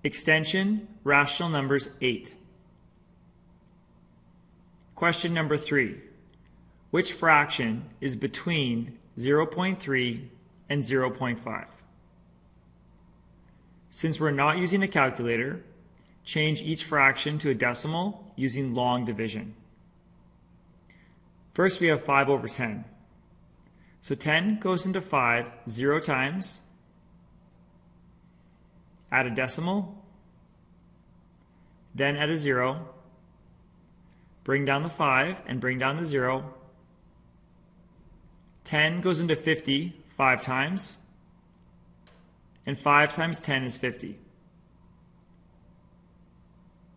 Extension, rational numbers 8. Question number 3. Which fraction is between 0.3 and 0.5? Since we're not using a calculator, change each fraction to a decimal using long division. First we have 5 over 10. So 10 goes into 5 0 times. Add a decimal, then add a 0, bring down the 5 and bring down the 0. 10 goes into 50 5 times, and 5 times 10 is 50.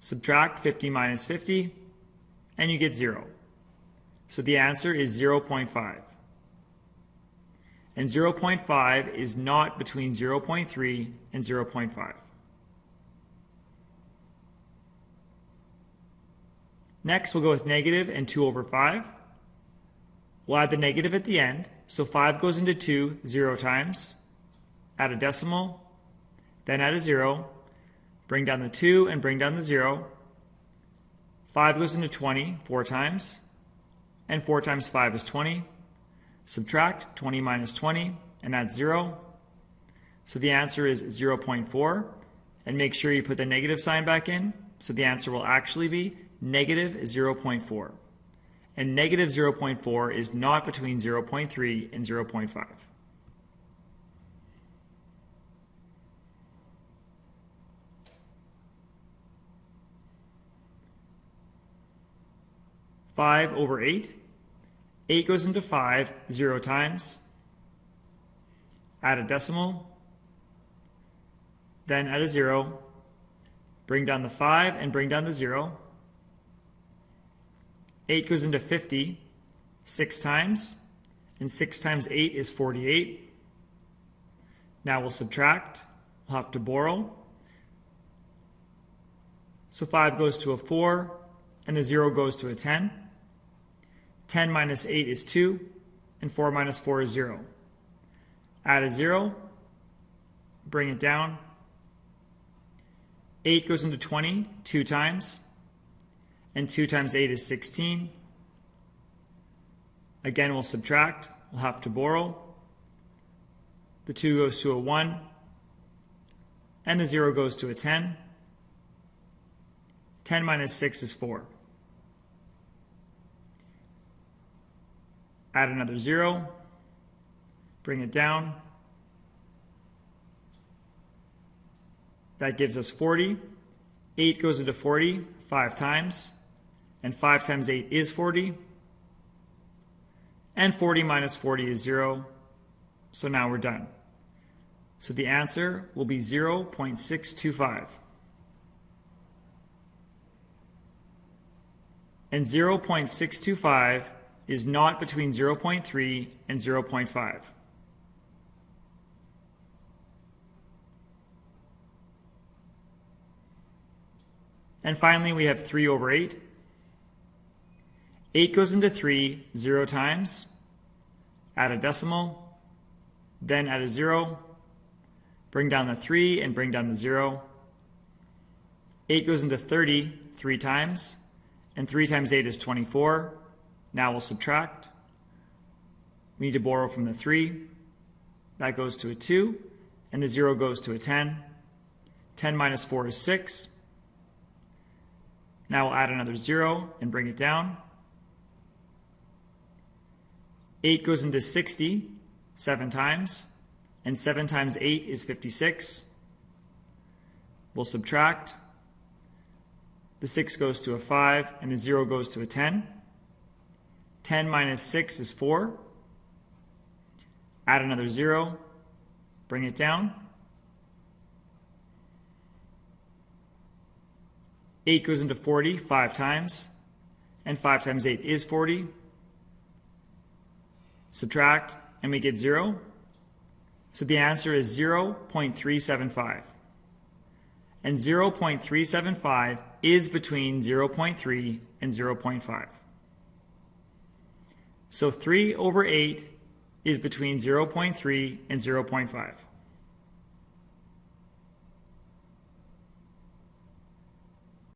Subtract 50 minus 50, and you get 0. So the answer is 0.5. And 0.5 is not between 0.3 and 0.5. Next, we'll go with negative and 2 over 5. We'll add the negative at the end, so 5 goes into 2 0 times. Add a decimal, then add a 0. Bring down the 2 and bring down the 0. 5 goes into 20 4 times, and 4 times 5 is 20. Subtract 20 minus 20, and that's 0. So the answer is 0.4. And make sure you put the negative sign back in, so the answer will actually be negative 0.4. And negative 0.4 is not between 0.3 and 0.5. Five over 8. 8 goes into 5 0 times. Add a decimal, then add a 0. Bring down the 5 and bring down the 0. 8 goes into 50 6 times, and 6 times 8 is 48. Now we'll subtract. We'll have to borrow. So 5 goes to a 4, and the 0 goes to a 10. 10 minus 8 is 2, and 4 minus 4 is 0. Add a 0, bring it down. 8 goes into 20 2 times, and 2 times 8 is 16. Again, we'll subtract. We'll have to borrow. The 2 goes to a 1, and the 0 goes to a 10. 10 minus 6 is 4. Add another 0, bring it down. That gives us 40. 8 goes into 40 5 times, and 5 times 8 is 40. And 40 minus 40 is 0, so now we're done. So the answer will be 0.625. And 0.625 is not between 0.3 and 0.5. And finally, we have 3 over 8. 8 goes into 3 0 times. Add a decimal, then add a 0. Bring down the 3 and bring down the 0. 8 goes into 30 3 times, and 3 times 8 is 24. Now we'll subtract. We need to borrow from the 3. That goes to a 2, and the 0 goes to a 10. 10 minus 4 is 6. Now we'll add another 0 and bring it down. 8 goes into 60 7 times, and 7 times 8 is 56. We'll subtract. The 6 goes to a 5, and the 0 goes to a 10. 10 minus 6 is 4. Add another 0. Bring it down. 8 goes into 40 5 times, and 5 times 8 is 40. Subtract, and we get 0. So the answer is 0.375. And 0.375 is between 0.3 and 0.5. So 3 over 8 is between 0.3 and 0.5.